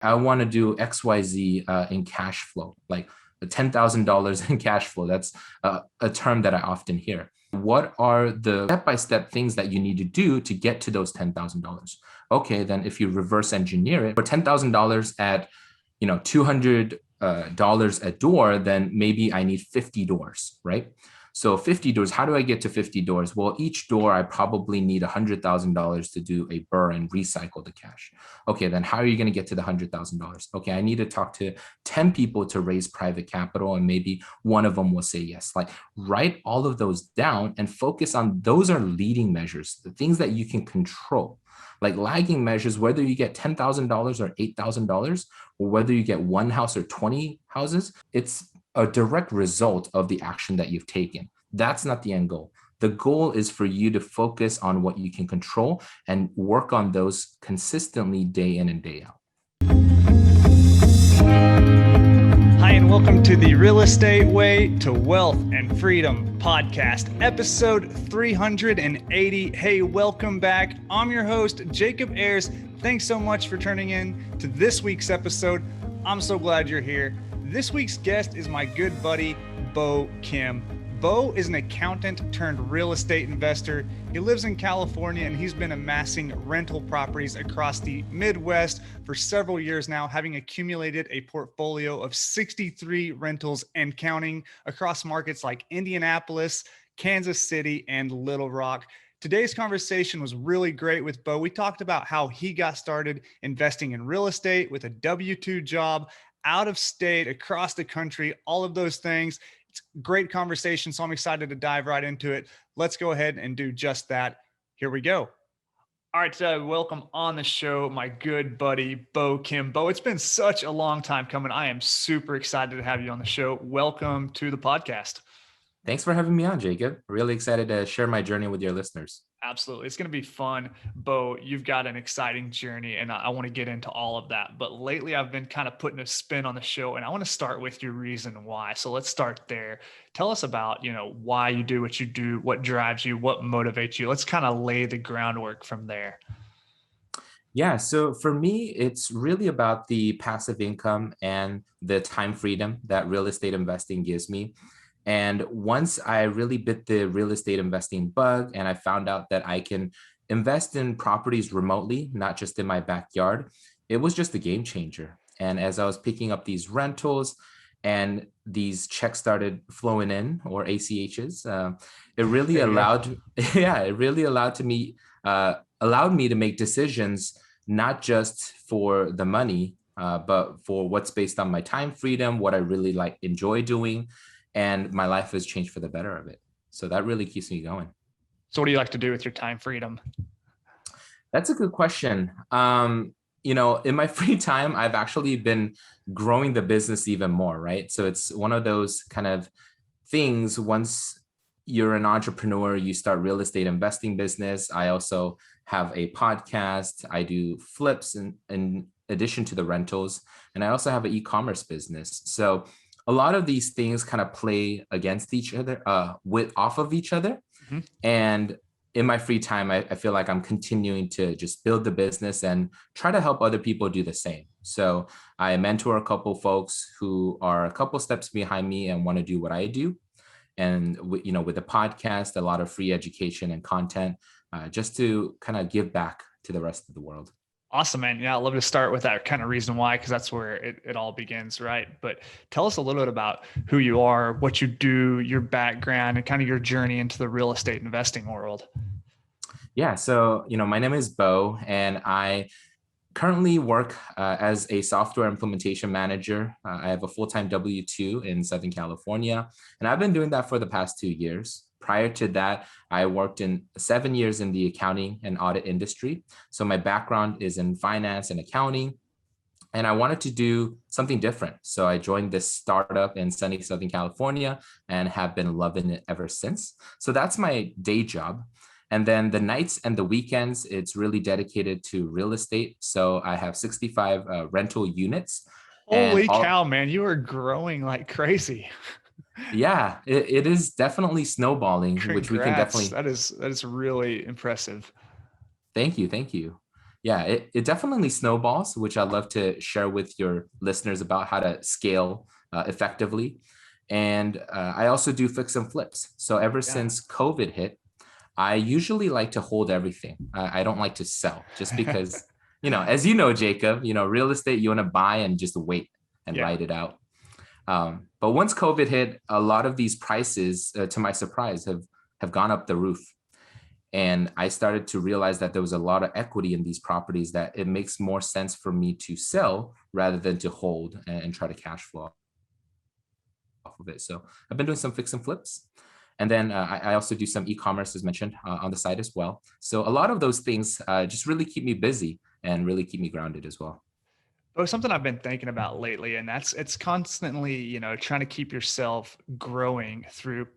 I want to do XYZ in cash flow, like $10,000 in cash flow. That's a term that I often hear. What are the step-by-step things that you need to do to get to those $10,000? Okay, then if you reverse engineer it, for $10,000 at, $200 a door, then maybe I need 50 doors, right? So 50 doors, how do I get to 50 doors? Well, each door, I probably need $100,000 to do a burr and recycle the cash. Okay, then how are you going to get to the $100,000? Okay, I need to talk to 10 people to raise private capital, and maybe one of them will say yes. Like, write all of those down and focus on those are leading measures, the things that you can control. Like lagging measures, whether you get $10,000 or $8,000, or whether you get one house or 20 houses, it's a direct result of the action that you've taken. That's not the end goal. The goal is for you to focus on what you can control and work on those consistently day in and day out. Hi, and welcome to the Real Estate Way to Wealth and Freedom podcast, episode 380. Hey, welcome back. I'm your host, Jacob Ayers. Thanks so much for tuning in to this week's episode. I'm so glad you're here. This week's guest is my good buddy, Bo Kim. Bo is an accountant turned real estate investor. He lives in California and he's been amassing rental properties across the Midwest for several years now, having accumulated a portfolio of 63 rentals and counting across markets like Indianapolis, Kansas City, and Little Rock. Today's conversation was really great with Bo. We talked about how he got started investing in real estate with a W-2 job, out of state, across the country, all of those things. It's a great conversation, so I'm excited to dive right into it. Let's go ahead and do just that. Here we go. All right, today, welcome on the show, my good buddy, Bo Kim. Bo, it's been such a long time coming. I am super excited to have you on the show. Welcome to the podcast. Thanks for having me on, Jacob. Really excited to share my journey with your listeners. Absolutely. It's going to be fun. Bo, you've got an exciting journey and I want to get into all of that. But lately I've been kind of putting a spin on the show and I want to start with your reason why. So let's start there. Tell us about, why you do what you do, what drives you, what motivates you. Let's kind of lay the groundwork from there. Yeah, so for me, it's really about the passive income and the time freedom that real estate investing gives me. And once I really bit the real estate investing bug and I found out that I can invest in properties remotely, not just in my backyard, it was just a game changer. And as I was picking up these rentals and these checks started flowing in, or ACHs, it really allowed me to make decisions, not just for the money, but for what's based on my time freedom, what I really enjoy doing. And my life has changed for the better of it. So that really keeps me going. So what do you like to do with your time freedom? That's a good question. In my free time, I've actually been growing the business even more, right? So it's one of those kind of things. Once you're an entrepreneur, you start real estate investing business. I also have a podcast. I do flips in addition to the rentals. And I also have an e-commerce business. So a lot of these things kind of play against each other, off of each other. Mm-hmm. And in my free time, I feel like I'm continuing to just build the business and try to help other people do the same. So I mentor a couple folks who are a couple steps behind me and want to do what I do. And with the podcast, a lot of free education and content, just to kind of give back to the rest of the world. Awesome, man. Yeah, I'd love to start with that kind of reason why, because that's where it all begins, right? But tell us a little bit about who you are, what you do, your background, and kind of your journey into the real estate investing world. Yeah, so, my name is Bo, and I currently work as a software implementation manager. I have a full-time W-2 in Southern California, and I've been doing that for the past 2 years. Prior to that, I worked in 7 years in the accounting and audit industry. So my background is in finance and accounting, and I wanted to do something different. So I joined this startup in sunny Southern California and have been loving it ever since. So that's my day job. And then the nights and the weekends, it's really dedicated to real estate. So I have 65 rental units. Holy cow, man, you are growing like crazy. Yeah, it is definitely snowballing. Congrats. Which we can definitely. That is really impressive. Thank you. Yeah, it definitely snowballs, which I'd love to share with your listeners about how to scale effectively. And I also do fix and flips. So ever Yeah. since COVID hit, I usually like to hold everything. I don't like to sell just because, as you know, Jacob, real estate, you want to buy and just wait and Yeah. ride it out. But once COVID hit, a lot of these prices, to my surprise, have gone up the roof. And I started to realize that there was a lot of equity in these properties that it makes more sense for me to sell rather than to hold and try to cash flow off of it. So I've been doing some fix and flips. And then I also do some e-commerce, as mentioned, on the side as well. So a lot of those things just really keep me busy and really keep me grounded as well. But something I've been thinking about lately, and it's constantly, trying to keep yourself growing through,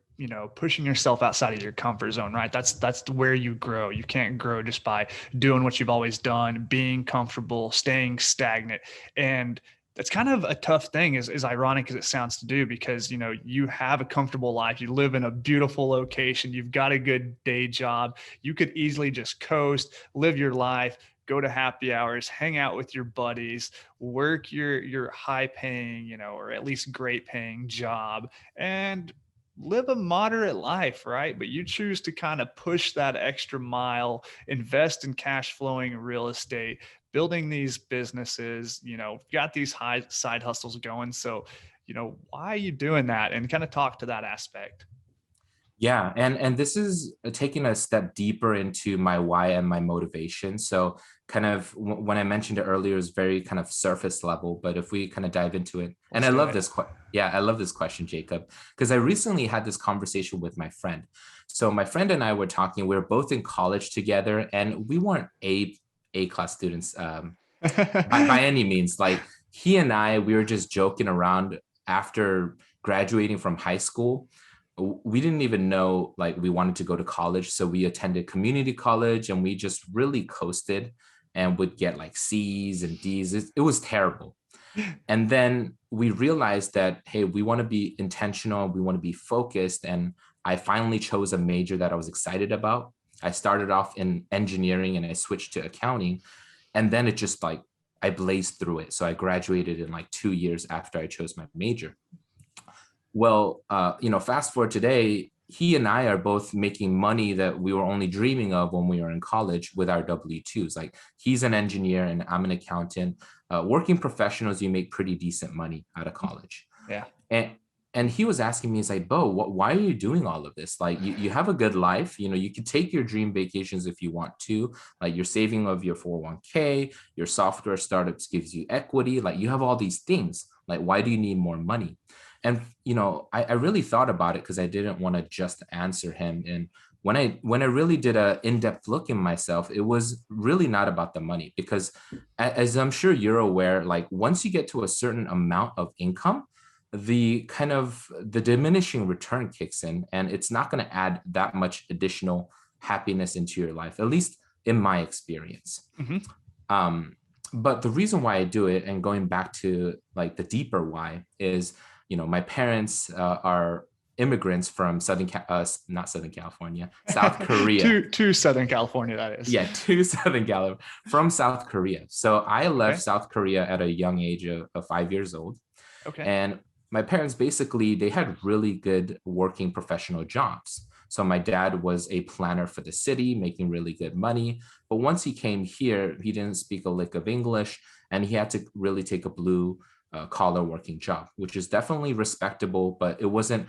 pushing yourself outside of your comfort zone, right? That's where you grow. You can't grow just by doing what you've always done, being comfortable, staying stagnant. And that's kind of a tough thing, as ironic as it sounds to do, because you have a comfortable life, you live in a beautiful location, you've got a good day job, you could easily just coast, live your life, go to happy hours, hang out with your buddies, work your high paying, or at least great paying job, and live a moderate life, right? But you choose to kind of push that extra mile, invest in cash flowing real estate, building these businesses, got these high side hustles going. So, why are you doing that? And kind of talk to that aspect. Yeah, and this is taking a step deeper into my why and my motivation. So kind of when I mentioned it earlier, is very kind of surface level, but if we kind of dive into it, and Let's do it. I love this question, Jacob, because I recently had this conversation with my friend. So my friend and I were talking, we were both in college together, and we weren't A class students by any means. Like he and I, we were just joking around after graduating from high school. We didn't even know like we wanted to go to college, so we attended community college and we just really coasted and would get like C's and D's. It was terrible. And then we realized that, hey, we want to be intentional, we want to be focused. And I finally chose a major that I was excited about. I started off in engineering and I switched to accounting, and then it just like I blazed through it. So I graduated in like 2 years after I chose my major. Well, fast forward today, he and I are both making money that we were only dreaming of when we were in college with our W-2s. Like he's an engineer and I'm an accountant. Working professionals, you make pretty decent money out of college. Yeah. And he was asking me, he's like, Bo, why are you doing all of this? Like you have a good life. You can take your dream vacations if you want to. Like you're saving of your 401k, your software startups gives you equity. Like you have all these things. Like, why do you need more money? And I really thought about it because I didn't want to just answer him. And when I really did a in-depth look in myself, it was really not about the money, because as I'm sure you're aware, like once you get to a certain amount of income, the diminishing return kicks in, and it's not going to add that much additional happiness into your life, at least in my experience. Mm-hmm. But the reason why I do it, and going back to like the deeper why, is my parents are immigrants from not Southern California, South Korea. to Southern California, that is. Yeah, to Southern California, from South Korea. So I left Okay. South Korea at a young age of 5 years old. Okay. And my parents basically, they had really good working professional jobs. So my dad was a planner for the city, making really good money. But once he came here, he didn't speak a lick of English, and he had to really take a blue collar working job, which is definitely respectable, but it wasn't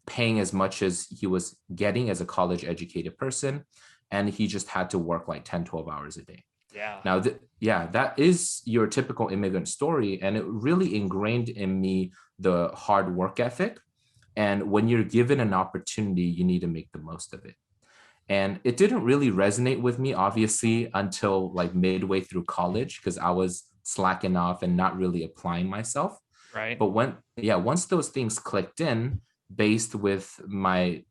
paying as much as he was getting as a college educated person. And he just had to work like 10, 12 hours a day. Yeah. Now, that is your typical immigrant story. And it really ingrained in me the hard work ethic. And when you're given an opportunity, you need to make the most of it. And it didn't really resonate with me, obviously, until like midway through college, because I was slacking off and not really applying myself. Right. But once those things clicked in, based with my,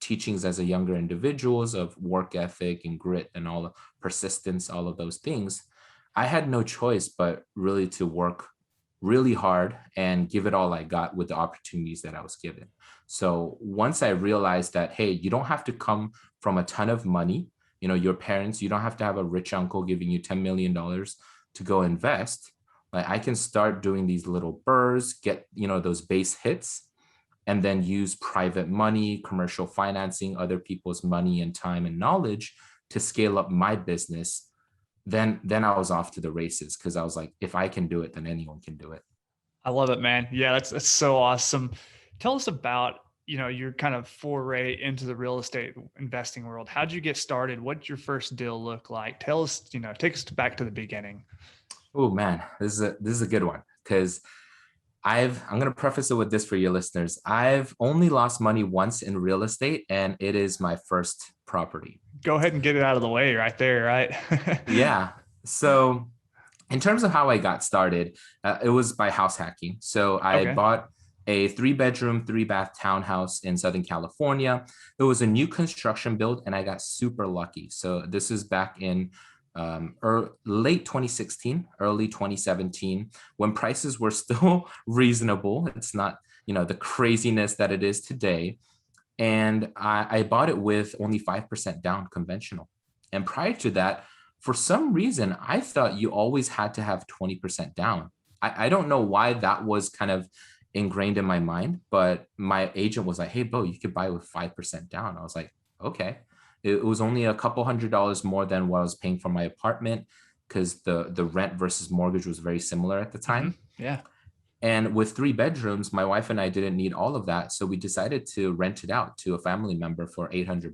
teachings as a younger individuals of work ethic and grit and all the persistence, all of those things, I had no choice but really to work really hard and give it all I got with the opportunities that I was given. So once I realized that, hey, you don't have to come from a ton of money, your parents, you don't have to have a rich uncle giving you $10 million to go invest. Like I can start doing these little burrs, get, those base hits, and then use private money, commercial financing, other people's money and time and knowledge to scale up my business. Then I was off to the races, because I was like, if I can do it, then anyone can do it. I love it, man. Yeah, that's so awesome. Tell us about, your kind of foray into the real estate investing world. How'd you get started? What did your first deal look like? Tell us, take us back to the beginning. Oh man, this is a good one, because I'm going to preface it with this for your listeners. I've only lost money once in real estate, and it is my first property. Go ahead and get it out of the way right there, right? Yeah. So in terms of how I got started, it was by house hacking. So I bought a 3-bedroom, 3-bath townhouse in Southern California. It was a new construction build, and I got super lucky. So this is back in late 2016, early 2017, when prices were still reasonable. It's not, the craziness that it is today. And I bought it with only 5% down, conventional. And prior to that, for some reason, I thought you always had to have 20% down. I don't know why that was kind of ingrained in my mind, but my agent was like, hey, Bo, you could buy with 5% down. I was like, okay. It was only a couple $100 more than what I was paying for my apartment, because the rent versus mortgage was very similar at the time. Mm-hmm. Yeah. And with 3 bedrooms, my wife and I didn't need all of that. So we decided to rent it out to a family member for $800.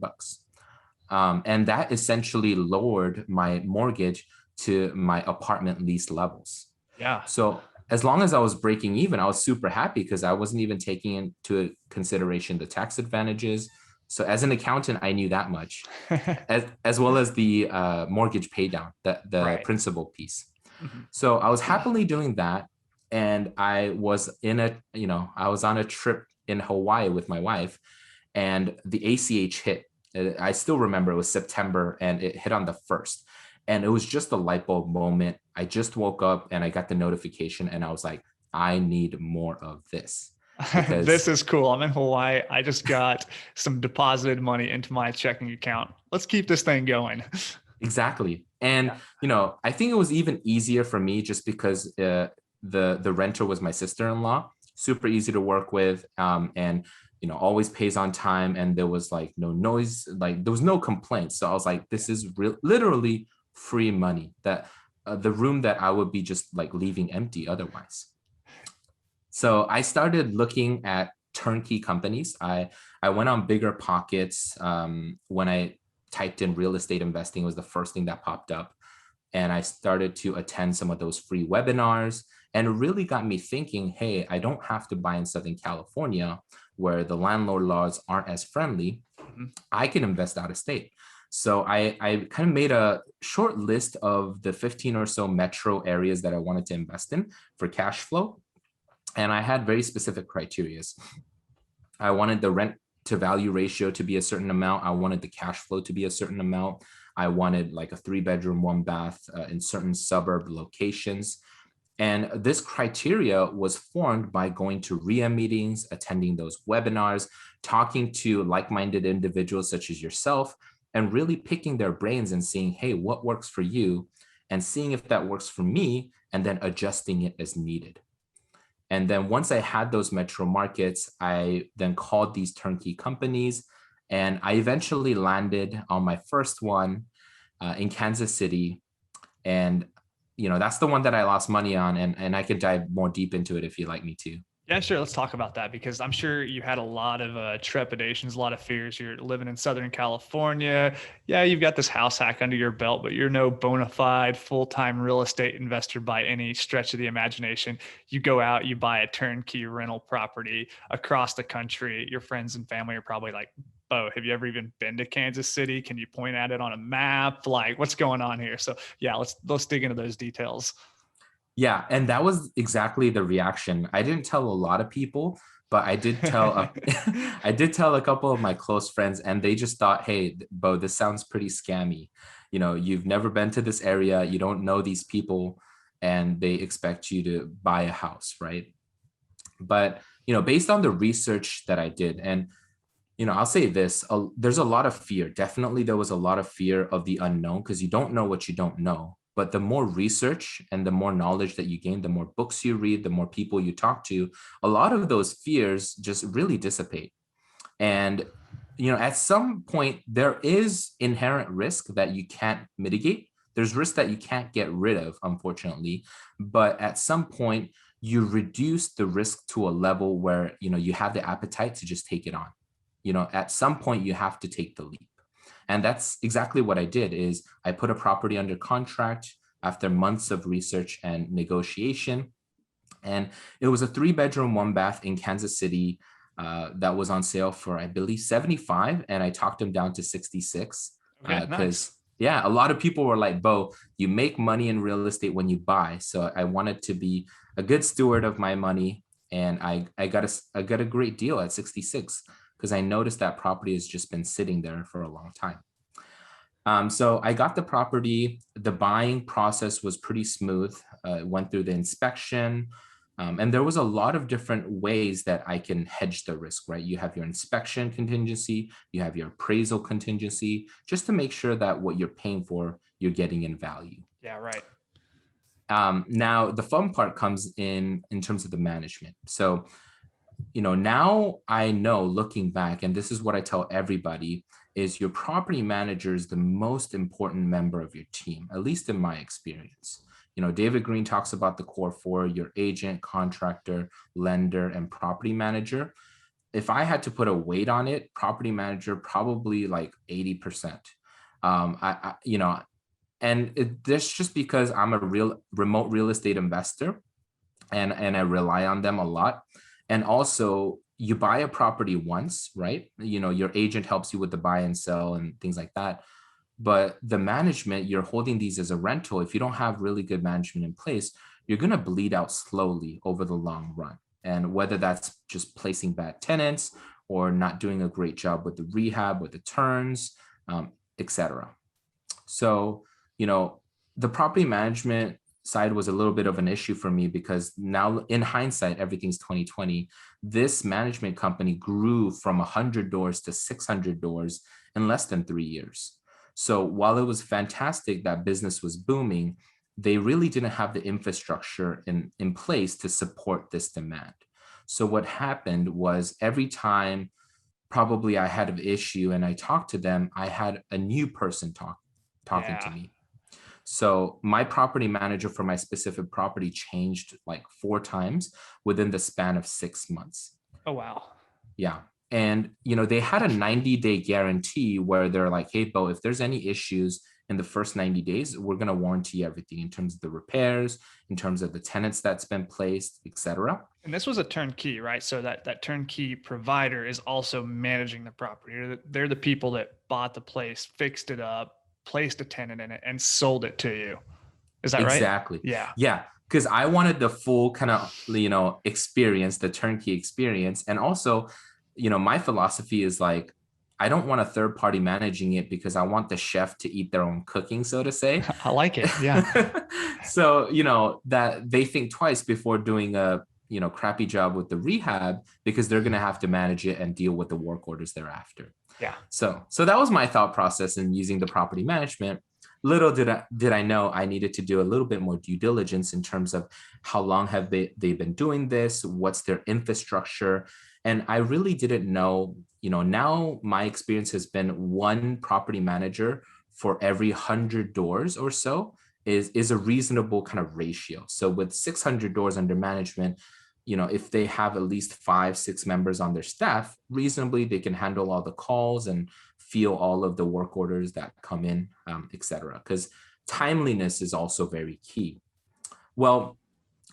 And that essentially lowered my mortgage to my apartment lease levels. Yeah. So as long as I was breaking even, I was super happy, because I wasn't even taking into consideration the tax advantages. So as an accountant, I knew that much, as well as the mortgage pay down, the principal piece. Mm-hmm. So I was happily doing that. And I was I was on a trip in Hawaii with my wife, and the ACH hit. I still remember it was September, and it hit on the 1st. And it was just a light bulb moment. I just woke up and I got the notification, and I was like, I need more of this. This is cool. I'm in Hawaii. I just got some deposited money into my checking account. Let's keep this thing going. Exactly. And, I think it was even easier for me just because the renter was my sister-in-law, super easy to work with. And, always pays on time. And there was like no noise, like there was no complaints. So I was like, this is literally free money, that the room that I would be just like leaving empty otherwise. So I started looking at turnkey companies. I went on Bigger Pockets. When I typed in real estate investing, was the first thing that popped up. And I started to attend some of those free webinars, and it really got me thinking, hey, I don't have to buy in Southern California where the landlord laws aren't as friendly. Mm-hmm. I can invest out of state. So I kind of made a short list of the 15 or so metro areas that I wanted to invest in for cash flow. And I had very specific criteria. I wanted the rent to value ratio to be a certain amount. I wanted the cash flow to be a certain amount. I wanted like a 3-bedroom, 1-bath in certain suburb locations. And this criteria was formed by going to RIA meetings, attending those webinars, talking to like-minded individuals such as yourself, and really picking their brains and seeing, hey, what works for you, and seeing if that works for me, and then adjusting it as needed. And then once I had those metro markets, I then called these turnkey companies, and I eventually landed on my first one in Kansas City. And, that's the one that I lost money on, and I could dive more deep into it if you'd like me to. Yeah, sure. Let's talk about that, because I'm sure you had a lot of trepidations, a lot of fears. You're living in Southern California. Yeah, you've got this house hack under your belt, but you're no bona fide full-time real estate investor by any stretch of the imagination. You go out, you buy a turnkey rental property across the country. Your friends and family are probably like, Bo, have you ever even been to Kansas City? Can you point at it on a map? Like, what's going on here? So yeah, let's dig into those details. Yeah, and that was exactly the reaction. I didn't tell a lot of people, but I did tell I did tell a couple of my close friends, and they just thought, hey, Bo, this sounds pretty scammy. You've never been to this area, you don't know these people, and they expect you to buy a house, right? But, based on the research that I did, and, I'll say this, there's a lot of fear. Definitely there was a lot of fear of the unknown because you don't know what you don't know. But the more research and the more knowledge that you gain, the more books you read, the more people you talk to, a lot of those fears just really dissipate. And, at some point, there is inherent risk that you can't mitigate. There's risk that you can't get rid of, unfortunately. But at some point, you reduce the risk to a level where, you have the appetite to just take it on. At some point you have to take the leap. And that's exactly what I did is I put a property under contract after months of research and negotiation. And it was a 3-bedroom, 1-bath in Kansas City that was on sale for, I believe, 75. And I talked them down to 66 Okay, because nice. yeah, a lot of people were like, Bo, you make money in real estate when you buy. So I wanted to be a good steward of my money. And I got a great deal at 66 because I noticed that property has just been sitting there for a long time. So I got the property. The buying process was pretty smooth. Went through the inspection. And there was a lot of different ways that I can hedge the risk, right? You have your inspection contingency, you have your appraisal contingency, just to make sure that what you're paying for, you're getting in value. Yeah, right. Now, the fun part comes in terms of the management. So, now I know looking back, and this is what I tell everybody, is your property manager is the most important member of your team, at least in my experience. David Green talks about the core four: your agent, contractor, lender, and property manager. If I had to put a weight on it, property manager, probably like 80%. That's just because I'm a remote real estate investor and I rely on them a lot. And also, you buy a property once, right? Your agent helps you with the buy and sell and things like that. But the management, you're holding these as a rental. If you don't have really good management in place, you're going to bleed out slowly over the long run. And whether that's just placing bad tenants or not doing a great job with the rehab, with the turns, etc. So, the property management side was a little bit of an issue for me because now in hindsight, everything's 2020. This management company grew from 100 doors to 600 doors in less than 3 years. So while it was fantastic that business was booming, they really didn't have the infrastructure in place to support this demand. So what happened was every time probably I had an issue and I talked to them, I had a new person talking to me. So my property manager for my specific property changed like 4 times within the span of 6 months. Oh, wow. Yeah. And, they had a 90-day guarantee where they're like, hey, Bo, if there's any issues in the first 90 days, we're going to warranty everything in terms of the repairs, in terms of the tenants that's been placed, etc. And this was a turnkey, right? So that turnkey provider is also managing the property. They're the people that bought the place, fixed it up, placed a tenant in it, and sold it to you. Is that right? Exactly. Yeah. Yeah. Because I wanted the full kind of, experience, the turnkey experience. And also, my philosophy is like, I don't want a third party managing it because I want the chef to eat their own cooking, so to say. I like it. Yeah. So, that they think twice before doing a, crappy job with the rehab because they're going to have to manage it and deal with the work orders thereafter. Yeah. So that was my thought process in using the property management. Little did I know I needed to do a little bit more due diligence in terms of how long have they been doing this, what's their infrastructure. And I really didn't know, now my experience has been one property manager for every 100 doors or so is a reasonable kind of ratio. So with 600 doors under management, if they have at least 5-6 members on their staff, reasonably they can handle all the calls and feel all of the work orders that come in, etc. Because timeliness is also very key. Well,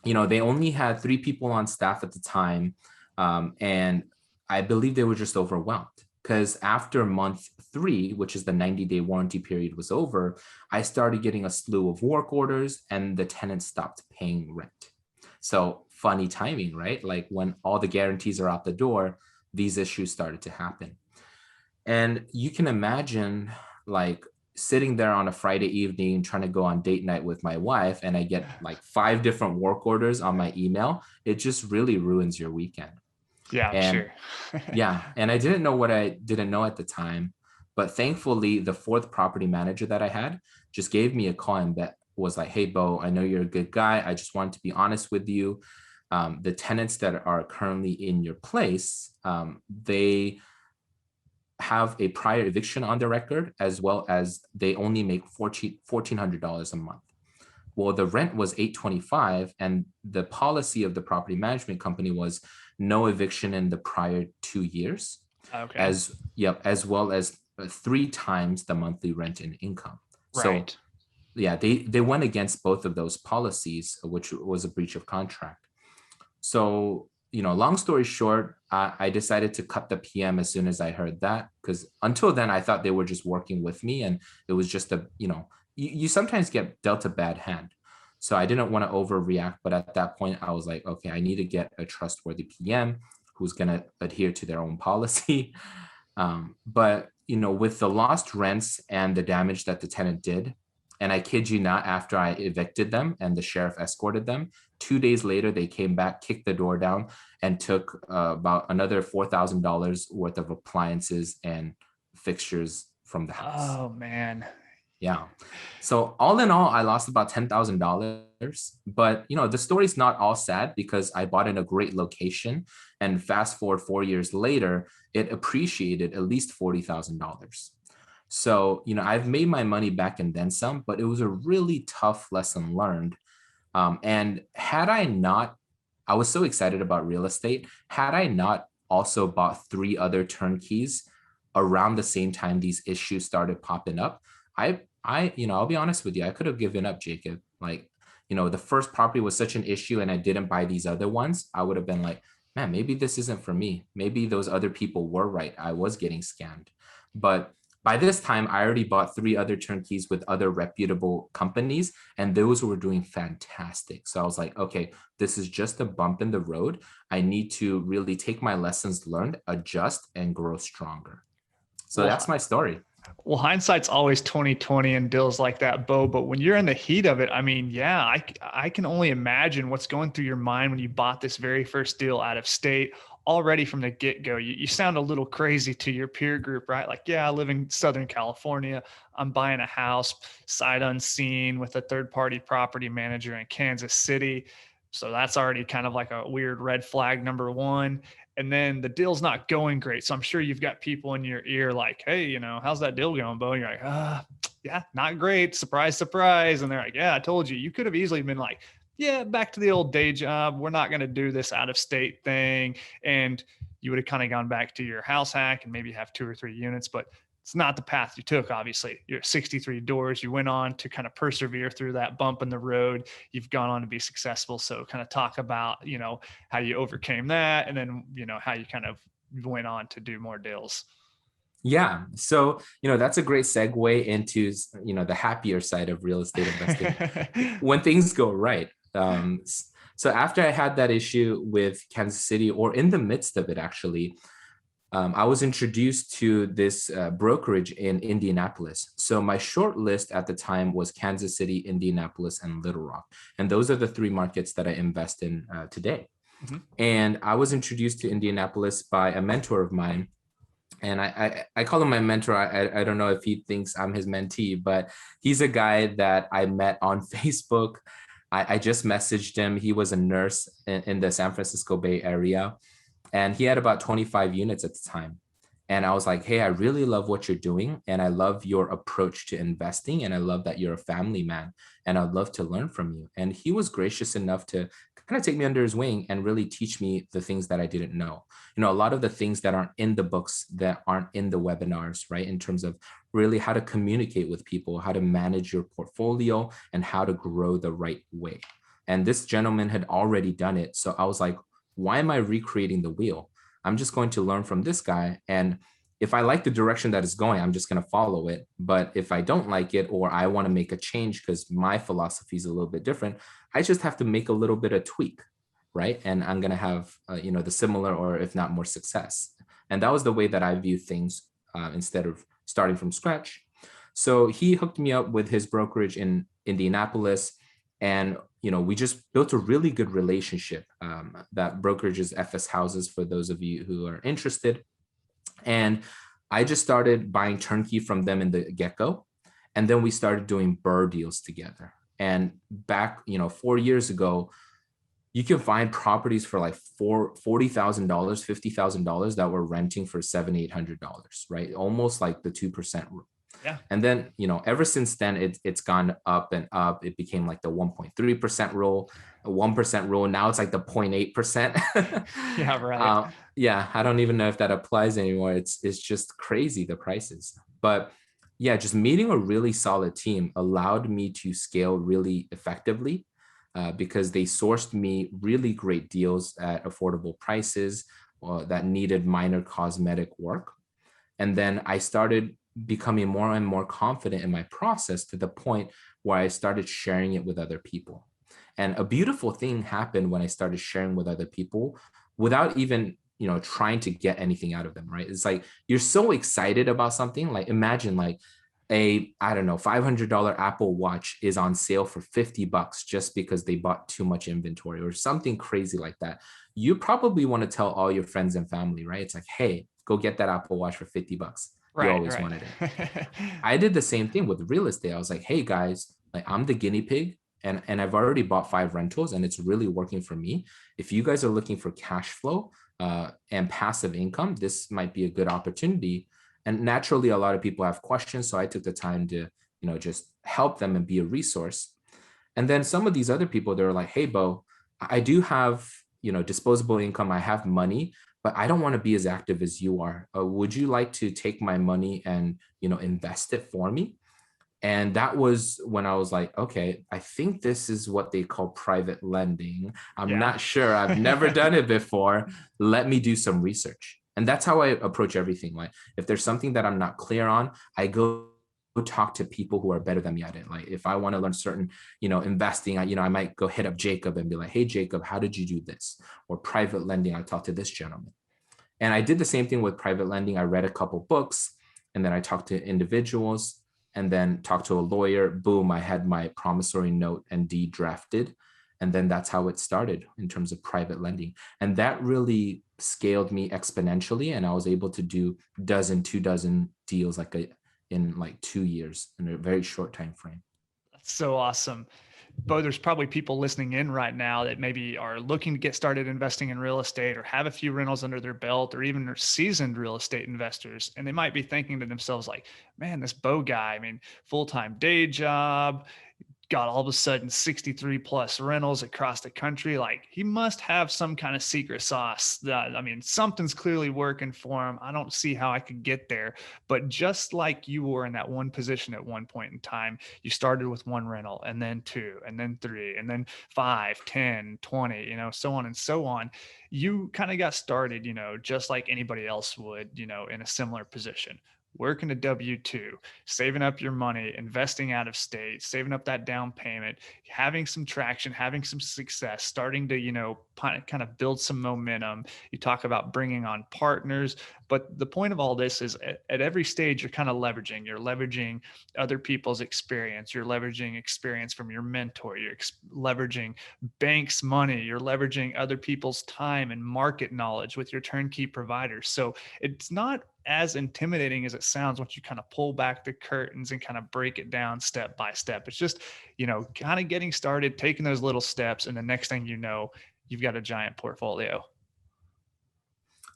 they only had 3 people on staff at the time. And I believe they were just overwhelmed because after month 3, which is the 90-day warranty period was over, I started getting a slew of work orders and the tenants stopped paying rent. So funny timing, right? Like when all the guarantees are out the door, these issues started to happen. And you can imagine like sitting there on a Friday evening trying to go on date night with my wife and I get like 5 different work orders on my email. It just really ruins your weekend. Yeah, I'm And sure. yeah, and I didn't know what I didn't know at the time, but thankfully the fourth property manager that I had just gave me a call and that was like, "Hey, Bo, I know you're a good guy. I just wanted to be honest with you. The tenants that are currently in your place, they have a prior eviction on their record, as well as they only make $1,400 a month. Well, the rent was $825, and the policy of the property management company was no eviction in the prior 2 years, Okay. as well as 3 times the monthly rent and income. So Right. yeah, they went against both of those policies, which was a breach of contract. So, long story short, I decided to cut the PM as soon as I heard that, because until then I thought they were just working with me, and it was just you sometimes get dealt a bad hand. So I didn't want to overreact, but at that point I was like, okay, I need to get a trustworthy PM who's going to adhere to their own policy. But with the lost rents and the damage that the tenant did, and I kid you not, after I evicted them and the sheriff escorted them, 2 days later, they came back, kicked the door down, and took about another $4,000 worth of appliances and fixtures from the house. Oh man. Yeah. So all in all, I lost about $10,000. But the story's not all sad, because I bought in a great location, and fast forward 4 years later, it appreciated at least $40,000. So, I've made my money back and then some, but it was a really tough lesson learned. And had I not, I was so excited about real estate. Had I not also bought 3 other turnkeys around the same time these issues started popping up, I'll be honest with you, I could have given up, Jacob. Like, the first property was such an issue and I didn't buy these other ones. I would have been like, man, maybe this isn't for me. Maybe those other people were right. I was getting scammed. But by this time, I already bought 3 other turnkeys with other reputable companies, and those were doing fantastic. So I was like, okay, this is just a bump in the road. I need to really take my lessons learned, adjust, and grow stronger. So that's Well, my story. Well, hindsight's always 2020 and deals like that, Bo. But when you're in the heat of it, I mean, yeah, I can only imagine what's going through your mind when you bought this very first deal out of state. Already from the get-go, you sound a little crazy to your peer group, right? Like, yeah, I live in Southern California. I'm buying a house sight unseen with a third-party property manager in Kansas City. So that's already kind of like a weird red flag number one. And then the deal's not going great. So I'm sure you've got people in your ear like, hey, how's that deal going, Bo? And you're like, yeah, not great. Surprise, surprise. And they're like, yeah, I told you. You could have easily been like, yeah, back to the old day job. We're not going to do this out of state thing. And you would have kind of gone back to your house hack and maybe have 2 or 3 units, but it's not the path you took. Obviously, you're 63 doors. You went on to kind of persevere through that bump in the road. You've gone on to be successful. So kind of talk about, how you overcame that, and then, how you kind of went on to do more deals. Yeah. So, that's a great segue into, the happier side of real estate investing when things go right. So after I had that issue with Kansas City, or in the midst of it, actually, I was introduced to this brokerage in Indianapolis. So my short list at the time was Kansas City, Indianapolis, and Little Rock. And those are the 3 markets that I invest in today. Mm-hmm. And I was introduced to Indianapolis by a mentor of mine. And I call him my mentor. I don't know if he thinks I'm his mentee, but he's a guy that I met on Facebook. I just messaged him. He was a nurse in the San Francisco Bay Area, and he had about 25 units at the time. And I was like, hey, I really love what you're doing, and I love your approach to investing, and I love that you're a family man, and I'd love to learn from you. And he was gracious enough to kind of take me under his wing and really teach me the things that I didn't know. A lot of the things that aren't in the books, that aren't in the webinars, right? In terms of really how to communicate with people, how to manage your portfolio, and how to grow the right way. And this gentleman had already done it. So I was like, why am I recreating the wheel? I'm just going to learn from this guy. And if I like the direction that it's going, I'm just going to follow it. But if I don't like it, or I want to make a change because my philosophy is a little bit different, I just have to make a little bit of tweak, right? And I'm going to have, the similar, or if not more, success. And that was the way that I view things, instead of starting from scratch. So he hooked me up with his brokerage in Indianapolis. And we just built a really good relationship. That brokerage is FS Houses for those of you who are interested. And I just started buying turnkey from them in the get-go. And then we started doing BRRRR deals together. And back, 4 years ago, you can find properties for like $40,000, $50,000 that we're renting for $700, $800, right? Almost like the 2% rule. Yeah. And then, ever since then, it's gone up and up. It became like the 1.3% rule, a 1% rule. Now it's like the 0.8%. Yeah, right. Yeah, I don't even know if that applies anymore. It's just crazy, the prices. But yeah, just meeting a really solid team allowed me to scale really effectively, because they sourced me really great deals at affordable prices that needed minor cosmetic work. And then I started becoming more and more confident in my process, to the point where I started sharing it with other people. And a beautiful thing happened when I started sharing with other people without even, trying to get anything out of them, right? It's like, you're so excited about something. Like, imagine like I don't know, $500 Apple Watch is on sale for $50 just because they bought too much inventory or something crazy like that. You probably want to tell all your friends and family, right? It's like, hey, go get that Apple Watch for $50. You Right, always right. wanted it. I did the same thing with real estate. I was like, hey guys, like, I'm the guinea pig, and I've already bought 5 rentals and it's really working for me. If you guys are looking for cash flow and passive income, this might be a good opportunity. And naturally, a lot of people have questions. So I took the time to, just help them and be a resource. And then some of these other people, they're like, hey, Bo, I do have, disposable income. I have money, but I don't want to be as active as you are. Would you like to take my money and, invest it for me? And that was when I was like, okay, I think this is what they call private lending. I'm Yeah. not sure. I've never done it before. Let me do some research. And that's how I approach everything. Like, if there's something that I'm not clear on, I go talk to people who are better than me at it. Like, if I want to learn certain, investing, I might go hit up Jacob and be like, hey, Jacob, how did you do this? Or private lending, I talked to this gentleman. And I did the same thing with private lending. I read a couple books, and then I talked to individuals, and then talked to a lawyer. Boom, I had my promissory note and deed drafted. And then that's how it started in terms of private lending. And that really scaled me exponentially. And I was able to do two dozen deals in like 2 years, in a very short time frame. That's so awesome. Bo, there's probably people listening in right now that maybe are looking to get started investing in real estate, or have a few rentals under their belt, or even are seasoned real estate investors. And they might be thinking to themselves like, man, this Bo guy, I mean, full-time day job, got all of a sudden 63 plus rentals across the country. Like, he must have some kind of secret sauce that, I mean, something's clearly working for him. I don't see how I could get there. But just like you were in that one position at one point in time, you started with 1 rental, and then 2, and then 3, and then 5, 10, 20, so on and so on. You kind of got started, just like anybody else would, in a similar position, working a W-2, saving up your money, investing out of state, saving up that down payment, having some traction, having some success, starting to, kind of build some momentum. You talk about bringing on partners, but the point of all this is at every stage, you're kind of leveraging. You're leveraging other people's experience. You're leveraging experience from your mentor. You're leveraging banks' money. You're leveraging other people's time and market knowledge with your turnkey providers. So it's not as intimidating as it sounds once you kind of pull back the curtains and kind of break it down step by step. It's just, kind of getting started, taking those little steps. And the next thing you know, you've got a giant portfolio.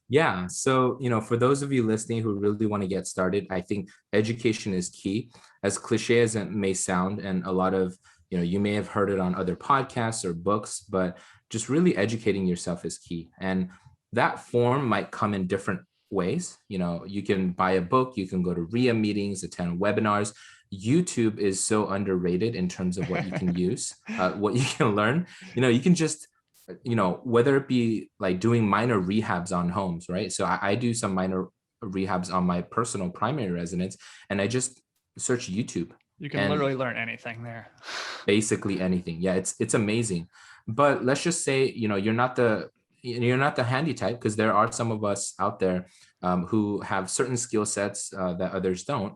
Yeah. So, for those of you listening who really want to get started, I think education is key. As cliche as it may sound, and a lot of, you may have heard it on other podcasts or books, but just really educating yourself is key. And that form might come in different ways. You can buy a book, you can go to RIA meetings, attend webinars. YouTube is so underrated in terms of what you can use, what you can learn. You can just, whether it be like doing minor rehabs on homes, right? So I do some minor rehabs on my personal primary residence, and I just search YouTube. You can literally learn anything there. Basically anything. Yeah, it's amazing. But let's just say, you're not the handy type, because there are some of us out there who have certain skill sets that others don't.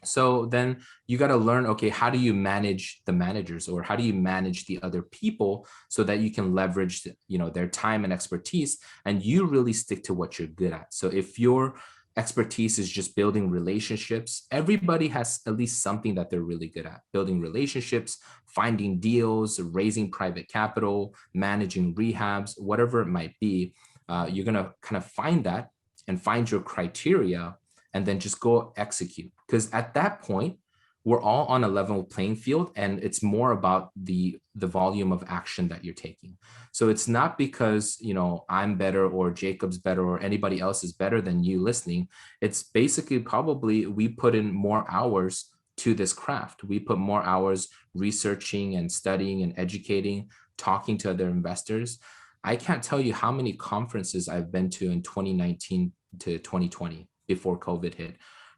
So then you got to learn, okay, how do you manage the managers, or how do you manage the other people so that you can leverage, their time and expertise, and you really stick to what you're good at. So if your expertise is just building relationships, everybody has at least something that they're really good at: building relationships, finding deals, raising private capital, managing rehabs, whatever it might be. You're going to kind of find that and find your criteria, and then just go execute. Because at that point, we're all on a level playing field, and it's more about the volume of action that you're taking. So it's not because, I'm better or Jacob's better or anybody else is better than you listening. It's basically probably we put in more hours to this craft. We put more hours researching and studying and educating, talking to other investors. I can't tell you how many conferences I've been to in 2019 to 2020 before COVID hit.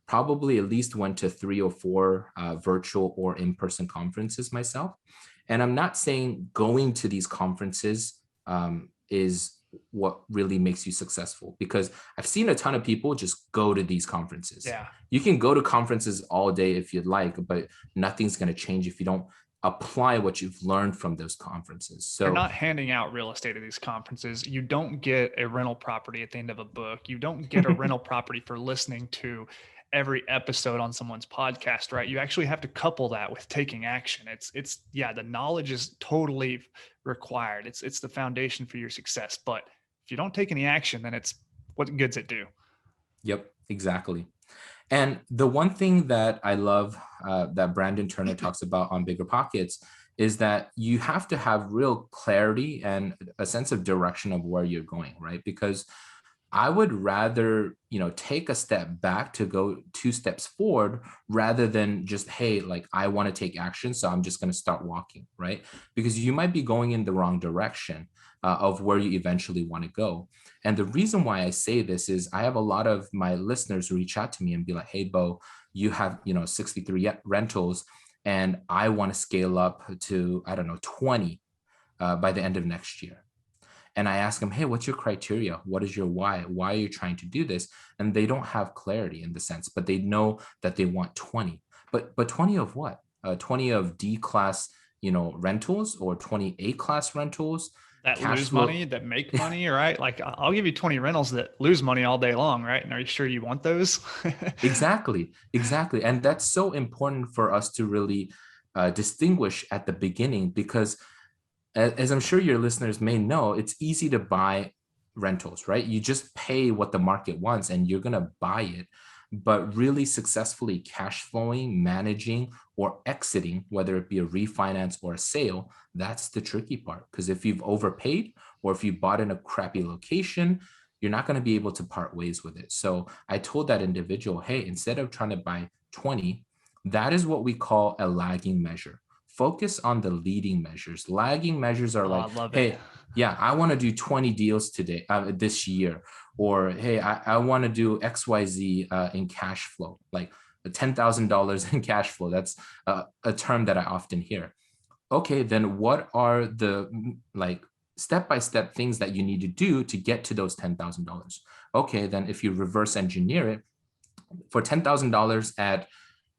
Probably at least went to 3 or 4 virtual or in-person conferences myself. And I'm not saying going to these conferences is what really makes you successful, because I've seen a ton of people just go to these conferences. Yeah. You can go to conferences all day if you'd like, but nothing's going to change if you don't apply what you've learned from those conferences. So you're not handing out real estate at these conferences. You don't get a rental property at the end of a book. You don't get a rental property for listening to every episode on someone's podcast, right? You actually have to couple that with taking action. It's the knowledge is totally required. It's the foundation for your success. But if you don't take any action, then it's what good's it do? Yep, exactly. And the one thing that I love that Brandon Turner talks about on Bigger Pockets is that you have to have real clarity and a sense of direction of where you're going, right? Because I would rather, take a step back to go 2 steps forward, rather than just, hey, like, I want to take action, so I'm just going to start walking, right? Because you might be going in the wrong direction of where you eventually want to go. And the reason why I say this is I have a lot of my listeners reach out to me and be like, hey, Bo, you have, 63 rentals, and I want to scale up to, I don't know, 20 by the end of next year. And I ask them, hey, what's your criteria? What is your why? Why are you trying to do this? And they don't have clarity in the sense, but they know that they want 20. But 20 of what? 20 of D class, rentals, or 20 A class rentals? That Cash lose flow. money, that make money, right? Like I'll give you 20 rentals that lose money all day long, right? And are you sure you want those? Exactly. And that's so important for us to really distinguish at the beginning, because as I'm sure your listeners may know, it's easy to buy rentals, right? You just pay what the market wants and you're going to buy it. But really successfully cash flowing, managing, or exiting, whether it be a refinance or a sale, that's the tricky part. Because if you've overpaid, or if you bought in a crappy location, you're not going to be able to part ways with it. So I told that individual, hey, instead of trying to buy 20, that is what we call a lagging measure. Focus on the leading measures. Lagging measures are Oh, I like, love it. hey, yeah, I want to do 20 deals today, this year. Or, hey, I want to do XYZ in cash flow, like $10,000 in cash flow. That's a term that I often hear. Okay, then what are the like step-by-step things that you need to do to get to those $10,000? Okay, then if you reverse engineer it, for $10,000 at,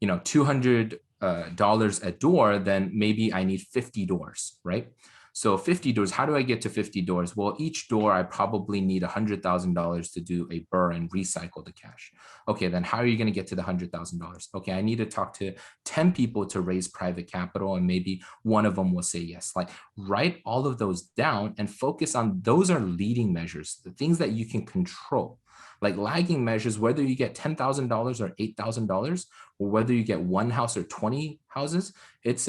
$200 a door, then maybe I need 50 doors, right? So 50 doors, how do I get to 50 doors? Well, each door, I probably need $100,000 to do a BRRRR and recycle the cash. Okay, then how are you going to get to the $100,000? Okay, I need to talk to 10 people to raise private capital, and maybe one of them will say yes. Like, write all of those down and focus on those are leading measures, the things that you can control. Like lagging measures, whether you get $10,000 or $8,000, or whether you get 1 house or 20 houses, it's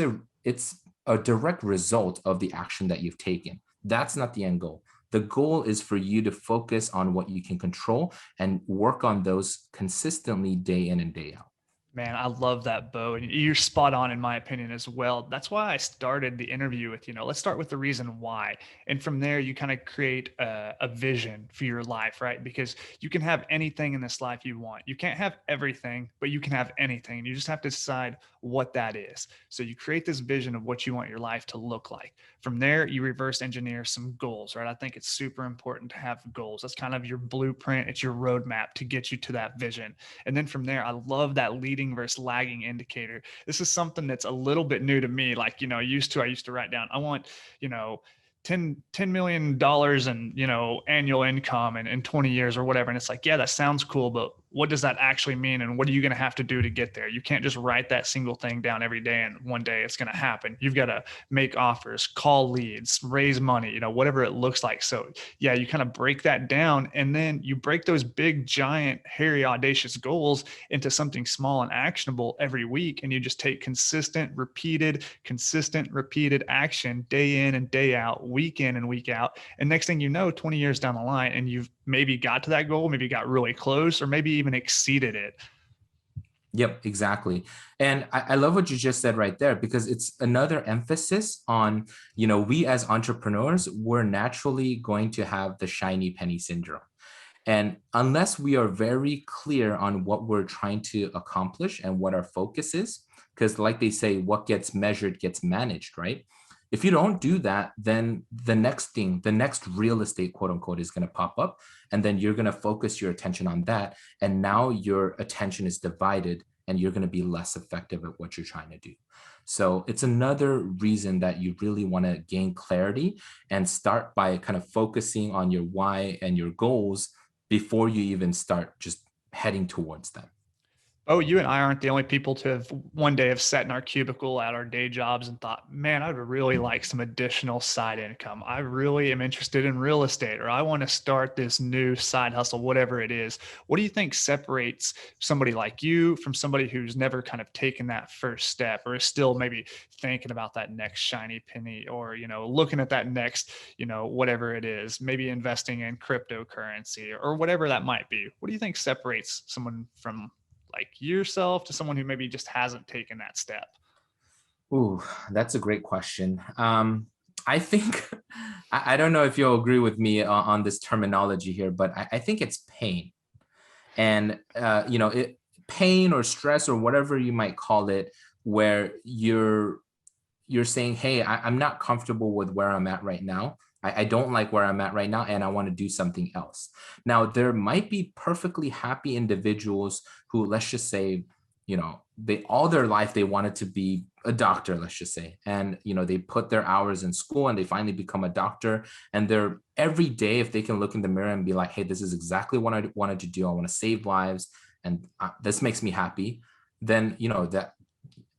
a direct result of the action that you've taken. That's not the end goal. The goal is for you to focus on what you can control and work on those consistently day in and day out. Man, I love that, Bo. And you're spot on in my opinion as well. That's why I started the interview with, let's start with the reason why. And from there, you kind of create a vision for your life, right? Because you can have anything in this life you want. You can't have everything, but you can have anything. And you just have to decide what that is. So you create this vision of what you want your life to look like. From there, you reverse engineer some goals, right? I think it's super important to have goals. That's kind of your blueprint. It's your roadmap to get you to that vision. And then from there, I love that leading leading versus lagging indicator. This is something that's a little bit new to me. Like, I used to write down, I want, 10 million dollars in, annual income in 20 years or whatever. And it's like, yeah, that sounds cool, but what does that actually mean? And what are you going to have to do to get there? You can't just write that single thing down every day and one day it's going to happen. You've got to make offers, call leads, raise money, whatever it looks like. So yeah, you kind of break that down, and then you break those big, giant, hairy, audacious goals into something small and actionable every week. And you just take consistent, repeated action day in and day out, week in and week out. And next thing you know, 20 years down the line, and you've maybe got to that goal, maybe got really close, or maybe even exceeded it. Yep, exactly. And I love what you just said right there, because it's another emphasis on, we as entrepreneurs, we're naturally going to have the shiny penny syndrome. And unless we are very clear on what we're trying to accomplish and what our focus is, because like they say, what gets measured gets managed, right? If you don't do that, then the next real estate, quote unquote, is going to pop up. And then you're going to focus your attention on that. And now your attention is divided and you're going to be less effective at what you're trying to do. So it's another reason that you really want to gain clarity and start by kind of focusing on your why and your goals before you even start just heading towards them. Oh, you and I aren't the only people to have one day have sat in our cubicle at our day jobs and thought, man, I'd really like some additional side income. I really am interested in real estate, or I want to start this new side hustle, whatever it is. What do you think separates somebody like you from somebody who's never kind of taken that first step, or is still maybe thinking about that next shiny penny, or, looking at that next, whatever it is, maybe investing in cryptocurrency or whatever that might be? What do you think separates someone from like yourself to someone who maybe just hasn't taken that step? Ooh, that's a great question. I think, I don't know if you'll agree with me on this terminology here, but I think it's pain. And, pain or stress or whatever you might call it, where you're saying, hey, I'm not comfortable with where I'm at right now. I don't like where I'm at right now, and I want to do something else. Now, there might be perfectly happy individuals who, let's just say, they all their life, they wanted to be a doctor, let's just say. And, they put their hours in school and they finally become a doctor. And they're every day, if they can look in the mirror and be like, hey, this is exactly what I wanted to do. I want to save lives. And this makes me happy. Then,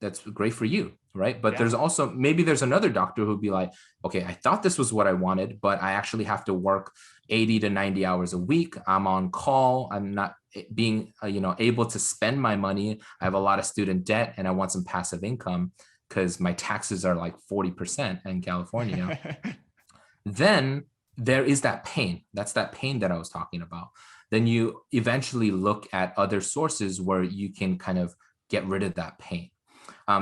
that's great for you. Right. But there's also, maybe there's another doctor who'd be like, okay, I thought this was what I wanted, but I actually have to work 80 to 90 hours a week. I'm on call. I'm not being, able to spend my money. I have a lot of student debt and I want some passive income because my taxes are like 40% in California. Then there is that pain. That's that pain that I was talking about. Then you eventually look at other sources where you can kind of get rid of that pain.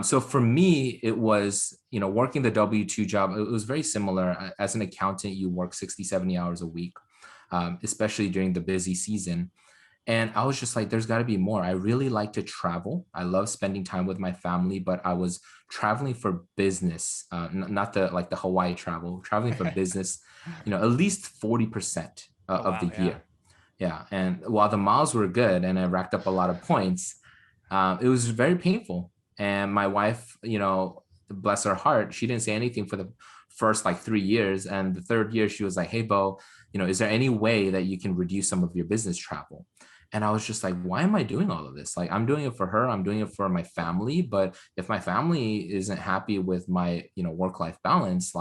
So for me, it was, working the W-2 job. It was very similar. As an accountant, you work 60, 70 hours a week, especially during the busy season. And I was just like, there's got to be more. I really like to travel. I love spending time with my family, but I was traveling for business, not the Hawaii traveling for business, at least 40% of the year. Yeah. And while the miles were good and I racked up a lot of points, it was very painful. And my wife, bless her heart, she didn't say anything for the first 3 years. And the third year, she was like, hey, Bo, is there any way that you can reduce some of your business travel? And I was just like, why am I doing all of this? I'm doing it for her. I'm doing it for my family. But if my family isn't happy with my, work-life balance,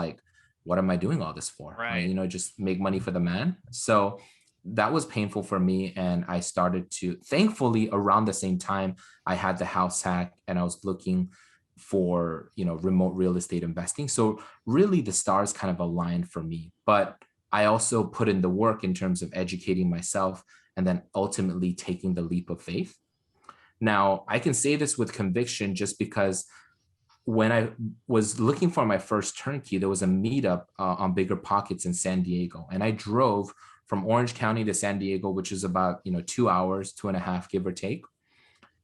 what am I doing all this for? Right. Just make money for the man. So that was painful for me. And I started to, thankfully, around the same time, I had the house hack and I was looking for, remote real estate investing. So really the stars kind of aligned for me, but I also put in the work in terms of educating myself and then ultimately taking the leap of faith. Now, I can say this with conviction just because when I was looking for my first turnkey, there was a meetup on Bigger Pockets in San Diego. And I drove from Orange County to San Diego, which is about 2 hours, 2.5, give or take.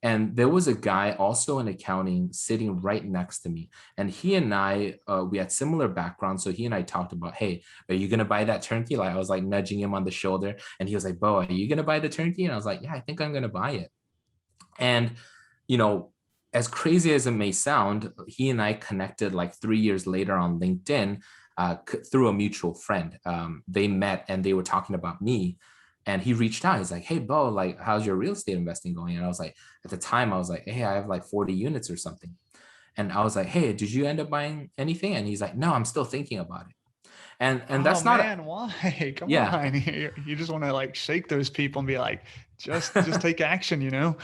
And there was a guy also in accounting sitting right next to me. And he and I, we had similar backgrounds. So he and I talked about, hey, are you going to buy that turnkey? I was nudging him on the shoulder. And he was like, Bo, are you going to buy the turnkey? And I was like, yeah, I think I'm going to buy it. And you know, as crazy as it may sound, he and I connected like 3 years later on LinkedIn through a mutual friend. They met and they were talking about me. And he reached out. He's like, "Hey, Bo, like, how's your real estate investing going?" And I was like, at the time, I was like, "Hey, I have like 40 units or something." And I was like, "Hey, did you end up buying anything?" And he's like, "No, I'm still thinking about it." And Oh that's not, man, why? Come yeah, on. You just want to like shake those people and be like, just take action, you know?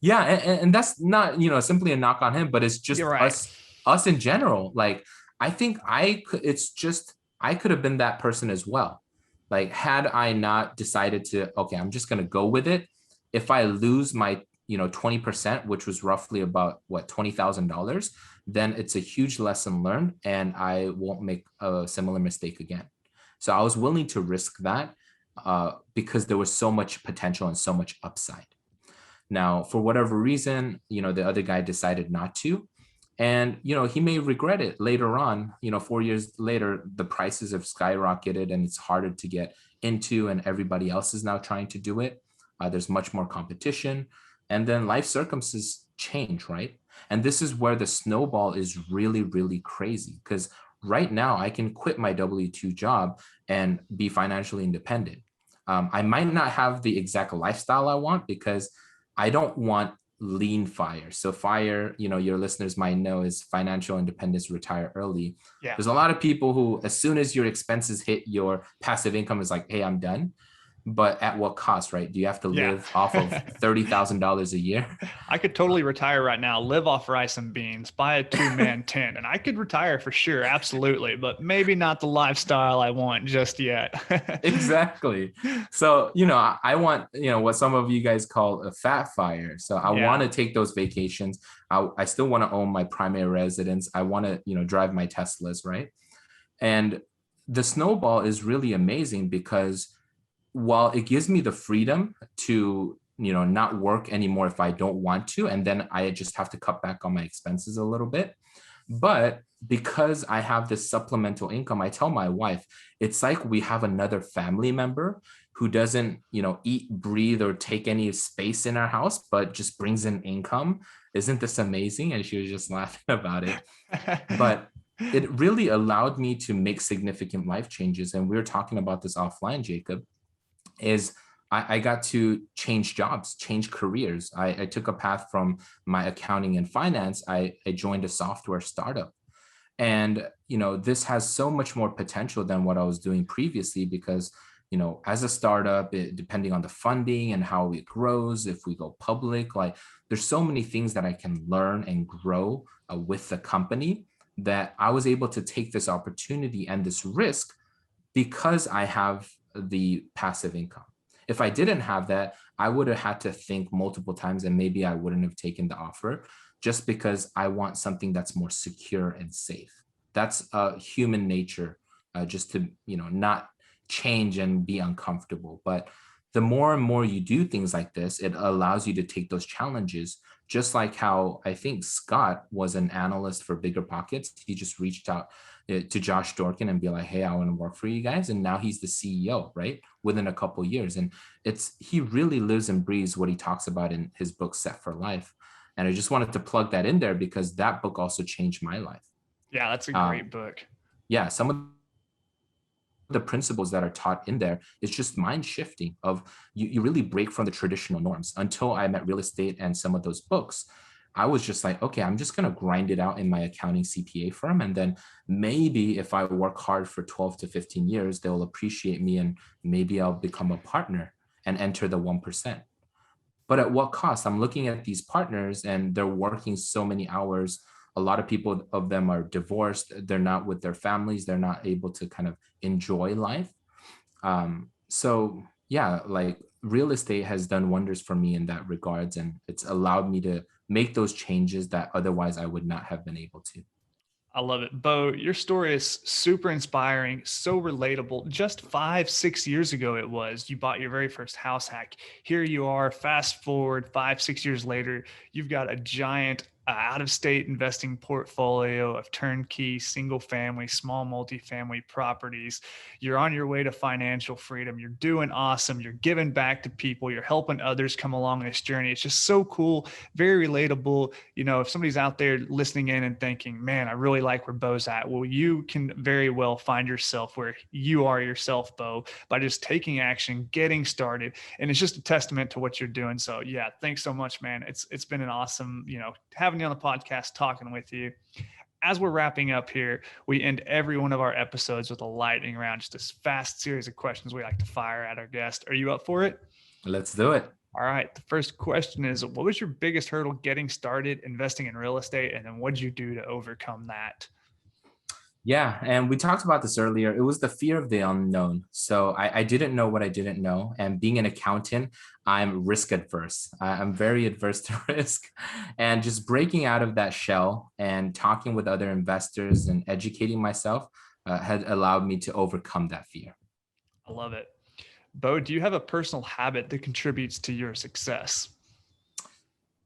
yeah, and that's not, simply a knock on him, but it's You're just right. us in general. Like, I think I could, it's just, I could have been that person as well. Like, had I not decided to, okay, I'm just going to go with it. If I lose my, 20%, which was roughly about what, $20,000, then it's a huge lesson learned and I won't make a similar mistake again. So I was willing to risk that because there was so much potential and so much upside. Now, for whatever reason, the other guy decided not to. And, he may regret it later on. 4 years later, the prices have skyrocketed and it's harder to get into, and everybody else is now trying to do it. There's much more competition. And then life circumstances change, right? And this is where the snowball is really, really crazy because right now I can quit my W-2 job and be financially independent. I might not have the exact lifestyle I want because I don't want lean fire. So fire, your listeners might know, is financial independence, retire early. Yeah. There's a lot of people who, as soon as your expenses hit your passive income, is like, hey, I'm done. But at what cost, right? Do you have to Yeah. live off of $30,000 a year? I could totally retire right now, live off rice and beans, buy a two-man tent, and I could retire for sure. Absolutely. But maybe not the lifestyle I want just yet. Exactly. So, I want, what some of you guys call a fat fire. So I want Yeah. to take those vacations. I still want to own my primary residence. I want to, drive my Teslas, right? And the snowball is really amazing because while it gives me the freedom to, not work anymore if I don't want to, and then I just have to cut back on my expenses a little bit. But because I have this supplemental income, I tell my wife, it's like we have another family member who doesn't, eat, breathe, or take any space in our house, but just brings in income. Isn't this amazing? And she was just laughing about it. But it really allowed me to make significant life changes. And we were talking about this offline, Jacob, is I got to change jobs, change careers. I took a path from my accounting and finance. I joined a software startup. And, this has so much more potential than what I was doing previously because, as a startup, depending on the funding and how it grows, if we go public, like there's so many things that I can learn and grow with the company that I was able to take this opportunity and this risk because I have the passive income. If I didn't have that, I would have had to think multiple times and maybe I wouldn't have taken the offer just because I want something that's more secure and safe. That's human nature, just to, not change and be uncomfortable. But the more and more you do things like this, it allows you to take those challenges, just like how I think Scott was an analyst for Bigger Pockets. He just reached out to Josh Dorkin and be like, hey, I want to work for you guys. And now he's the CEO, right? Within a couple of years. And he really lives and breathes what he talks about in his book, Set for Life. And I just wanted to plug that in there because that book also changed my life. Yeah, that's a great book. Yeah, some of the principles that are taught in there is just mind shifting of you really break from the traditional norms. Until I met real estate and some of those books, I was just like, okay, I'm just going to grind it out in my accounting CPA firm. And then maybe if I work hard for 12 to 15 years, they'll appreciate me and maybe I'll become a partner and enter the 1%. But at what cost? I'm looking at these partners and they're working so many hours. A lot of people of them are divorced. They're not with their families. They're not able to kind of enjoy life. So yeah, like real estate has done wonders for me in that regards. And it's allowed me to make those changes that otherwise I would not have been able to. I love it. Bo, your story is super inspiring, so relatable. Just 5-6 years ago, you bought your very first house hack. Here you are, fast forward 5-6 years later, you've got a giant out-of-state investing portfolio of turnkey, single-family, small multifamily properties. You're on your way to financial freedom. You're doing awesome. You're giving back to people. You're helping others come along this journey. It's just so cool, very relatable. You know, if somebody's out there listening in and thinking, man, I really like where Bo's at. Well, you can very well find yourself where you are yourself, Bo, by just taking action, getting started. And it's just a testament to what you're doing. So yeah, thanks so much, man. It's been an awesome, having you on the podcast, talking with you. As we're wrapping up here, we end every one of our episodes with a lightning round, just a fast series of questions we like to fire at our guest. Are you up for it? Let's do it. All right. The first question is, what was your biggest hurdle getting started investing in real estate? And then what did you do to overcome that? Yeah, and we talked about this earlier. It was the fear of the unknown. So I didn't know what I didn't know. And being an accountant, I'm risk adverse. I'm very adverse to risk. And just breaking out of that shell and talking with other investors and educating myself had allowed me to overcome that fear. I love it. Bo, do you have a personal habit that contributes to your success?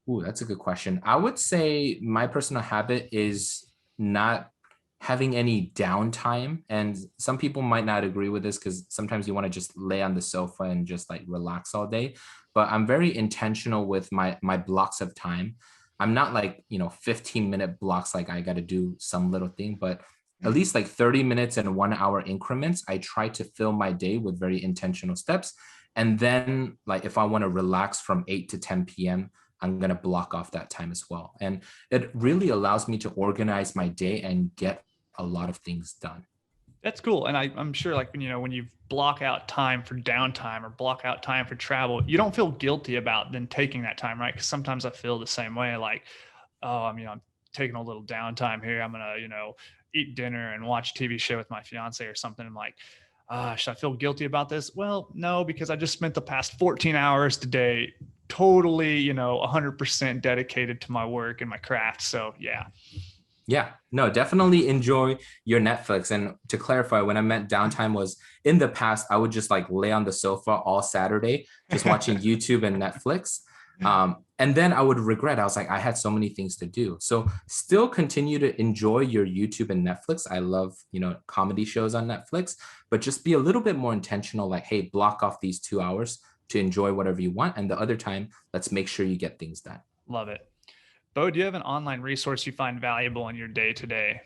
Ooh, that's a good question. I would say my personal habit is not having any downtime. And some people might not agree with this because sometimes you want to just lay on the sofa and just like relax all day. But I'm very intentional with my blocks of time. I'm not like, 15-minute blocks, like I got to do some little thing, but at least like 30 minutes and 1 hour increments. I try to fill my day with very intentional steps. And then like if I want to relax from 8 to 10 p.m., I'm going to block off that time as well. And it really allows me to organize my day and get a lot of things done. That's cool. And I'm sure like, when you block out time for downtime or block out time for travel, you don't feel guilty about then taking that time, right? Because sometimes I feel the same way, like, oh, I'm taking a little downtime here. I'm going to, eat dinner and watch a TV show with my fiance or something. I'm like, should I feel guilty about this? Well, no, because I just spent the past 14 hours today totally, 100% dedicated to my work and my craft. So yeah. Yeah, no, definitely enjoy your Netflix. And to clarify, when I meant downtime was in the past, I would just like lay on the sofa all Saturday, just watching YouTube and Netflix. And then I would regret, I was like, I had so many things to do. So still continue to enjoy your YouTube and Netflix. I love, comedy shows on Netflix, but just be a little bit more intentional, like, hey, block off these 2 hours to enjoy whatever you want. And the other time, let's make sure you get things done. Love it. Bo, do you have an online resource you find valuable in your day-to-day?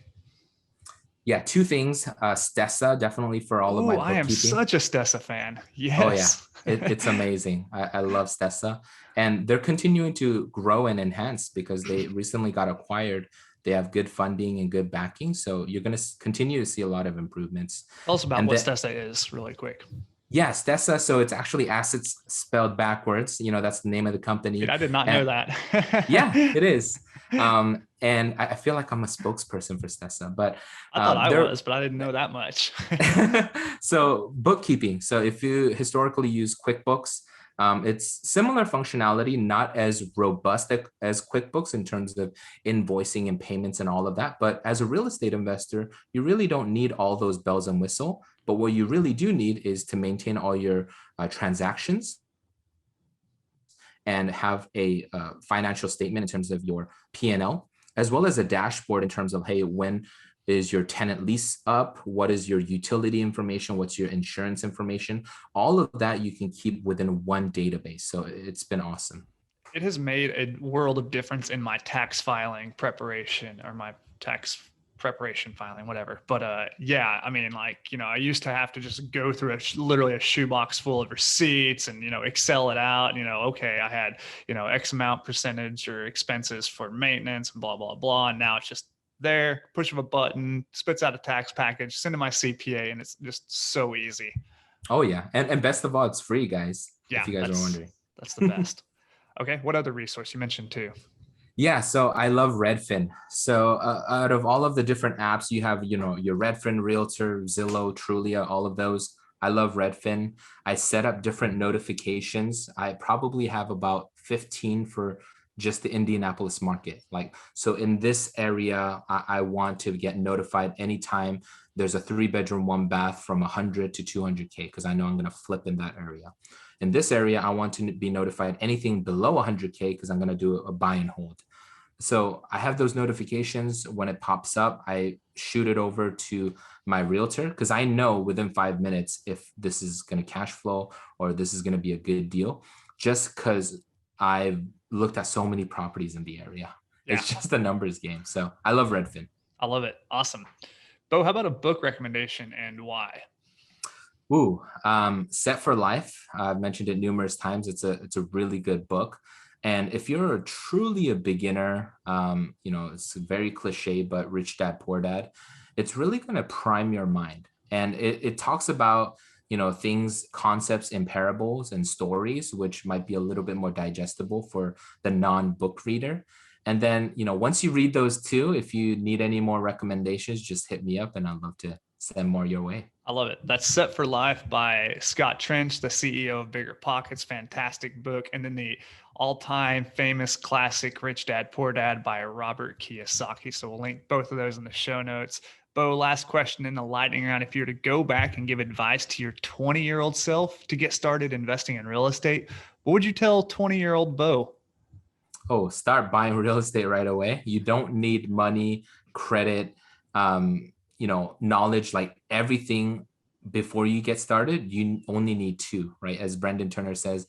Yeah, two things. Stessa, definitely for all of my bookkeeping. I am such a Stessa fan. Yes. Oh yeah, it's amazing. I love Stessa. And they're continuing to grow and enhance because they recently got acquired. They have good funding and good backing. So you're going to continue to see a lot of improvements. Tell us about what Stessa is really quick. Yeah, Stessa. So it's actually assets spelled backwards. That's the name of the company. Dude, I did not know that. Yeah, it is. And I feel like I'm a spokesperson for Stessa, but I thought I was, but I didn't know that much. So bookkeeping. So if you historically use QuickBooks, it's similar functionality, not as robust as QuickBooks in terms of invoicing and payments and all of that. But as a real estate investor, you really don't need all those bells and whistles. But what you really do need is to maintain all your transactions and have a financial statement in terms of your P&L, as well as a dashboard in terms of, hey, when is your tenant lease up? What is your utility information? What's your insurance information? All of that you can keep within one database. So it's been awesome. It has made a world of difference in my tax filing preparation or my tax preparation filing, whatever. But yeah, I mean, like, I used to have to just go through literally a shoebox full of receipts and, Excel it out, okay, I had, X amount percentage or expenses for maintenance and blah, blah, blah. And now it's just there, push of a button, spits out a tax package, send to my CPA, and it's just so easy. Oh yeah. And best of all, it's free, guys. Yeah, if you guys are wondering. That's the best. Okay. What other resource you mentioned too? Yeah, so I love Redfin. So out of all of the different apps, you have, your Redfin, Realtor, Zillow, Trulia, all of those. I love Redfin. I set up different notifications. I probably have about 15 for just the Indianapolis market. So in this area, I want to get notified anytime there's a 3-bedroom, 1-bath from 100 to 200K, because I know I'm going to flip in that area. In this area, I want to be notified anything below 100K because I'm going to do a buy and hold. So I have those notifications. When it pops up, I shoot it over to my realtor because I know within 5 minutes if this is going to cash flow or this is going to be a good deal, just because I've looked at so many properties in the area. Yeah. It's just a numbers game. So I love Redfin. I love it. Awesome. Bo, how about a book recommendation and why? Ooh, Set for Life. I've mentioned it numerous times. It's a really good book. And if you're truly a beginner, it's very cliche, but Rich Dad, Poor Dad, it's really going to prime your mind. And it talks about, things, concepts in parables and stories, which might be a little bit more digestible for the non-book reader. And then, once you read those two, if you need any more recommendations, just hit me up and I'd love to send more your way. I love it. That's Set for Life by Scott Trench, the CEO of Bigger Pockets. Fantastic book. And then the all-time famous classic Rich Dad, Poor Dad by Robert Kiyosaki. So we'll link both of those in the show notes. Bo, last question in the lightning round. If you were to go back and give advice to your 20-year-old self to get started investing in real estate, what would you tell 20-year-old Bo? Oh, start buying real estate right away. You don't need money, credit, knowledge, like everything before you get started. You only need two, right? As Brendan Turner says,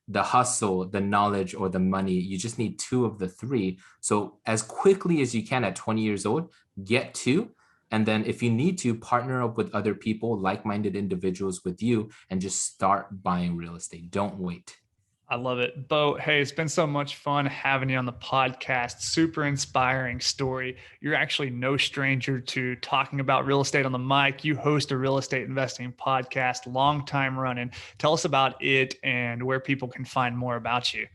the hustle, the knowledge, or the money, you just need two of the three. So as quickly as you can at 20 years old, get two. And then if you need to, partner up with other people, like-minded individuals with you, and just start buying real estate. Don't wait. I love it. Bo, hey, it's been so much fun having you on the podcast. Super inspiring story. You're actually no stranger to talking about real estate on the mic. You host a real estate investing podcast, long time running. Tell us about it and where people can find more about you.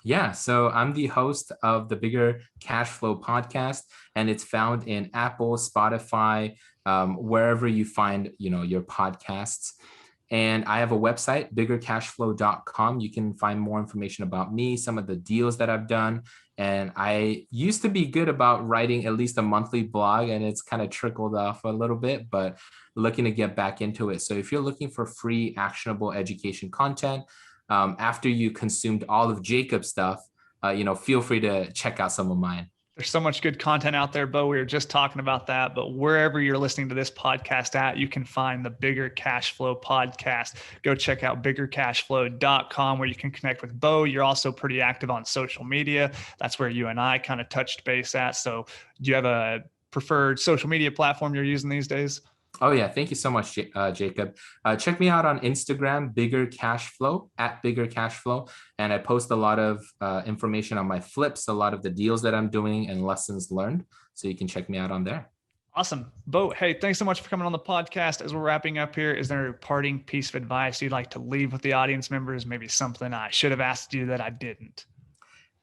Yeah, so I'm the host of the Bigger Cash Flow podcast, and it's found in Apple, Spotify, wherever you find, your podcasts. And I have a website, biggercashflow.com. You can find more information about me, some of the deals that I've done. And I used to be good about writing at least a monthly blog, and it's kind of trickled off a little bit, but looking to get back into it. So if you're looking for free, actionable education content, after you consumed all of Jacob's stuff, feel free to check out some of mine. There's so much good content out there, Bo. We were just talking about that, but wherever you're listening to this podcast at, you can find the Bigger Cash Flow podcast. Go check out biggercashflow.com where you can connect with Bo. You're also pretty active on social media. That's where you and I kind of touched base at. So do you have a preferred social media platform you're using these days? Oh, yeah. Thank you so much, Jacob. Check me out on Instagram, Bigger Cash Flow, at Bigger Cash Flow. And I post a lot of information on my flips, a lot of the deals that I'm doing and lessons learned. So you can check me out on there. Awesome. Bo, hey, thanks so much for coming on the podcast. As we're wrapping up here, is there a parting piece of advice you'd like to leave with the audience members? Maybe something I should have asked you that I didn't.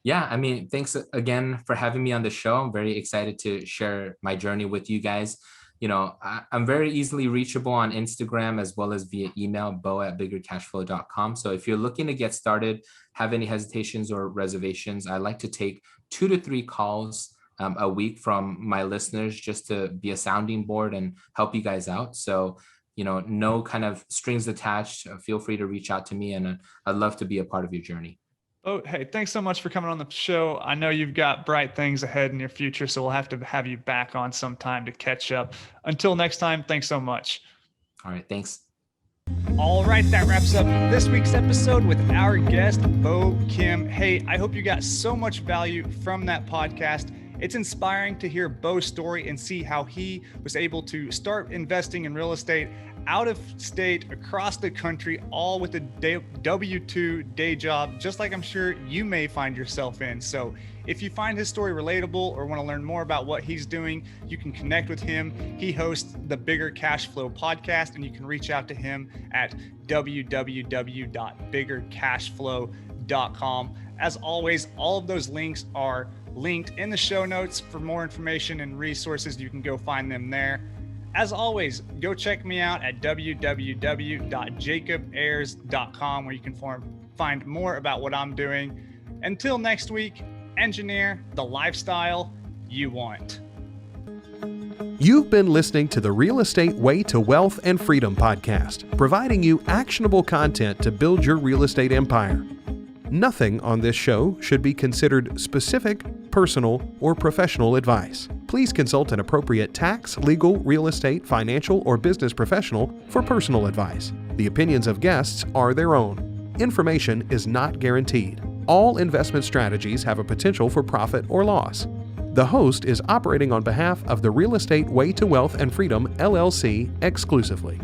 Yeah, thanks again for having me on the show. I'm very excited to share my journey with you guys. I'm very easily reachable on Instagram as well as via email, bo@biggercashflow.com. So if you're looking to get started, have any hesitations or reservations, I like to take 2 to 3 calls a week from my listeners just to be a sounding board and help you guys out. So, no kind of strings attached. Feel free to reach out to me, and I'd love to be a part of your journey. Oh, hey, thanks so much for coming on the show. I know you've got bright things ahead in your future, so we'll have to have you back on sometime to catch up. Until next time, thanks so much. All right, thanks. All right, that wraps up this week's episode with our guest, Bo Kim. Hey, I hope you got so much value from that podcast. It's inspiring to hear Bo's story and see how he was able to start investing in real estate out of state, across the country, all with a W-2 day job, just like I'm sure you may find yourself in. So if you find his story relatable or want to learn more about what he's doing, you can connect with him. He hosts the Bigger Cash Flow podcast, and you can reach out to him at www.biggercashflow.com. As always, all of those links are linked in the show notes. For more information and resources, you can go find them there. As always, go check me out at www.jacobayers.com where you can find more about what I'm doing. Until next week, engineer the lifestyle you want. You've been listening to the Real Estate Way to Wealth and Freedom podcast, providing you actionable content to build your real estate empire. Nothing on this show should be considered specific personal, or professional advice. Please consult an appropriate tax, legal, real estate, financial, or business professional for personal advice. The opinions of guests are their own. Information is not guaranteed. All investment strategies have a potential for profit or loss. The host is operating on behalf of the Real Estate Way to Wealth and Freedom, LLC exclusively.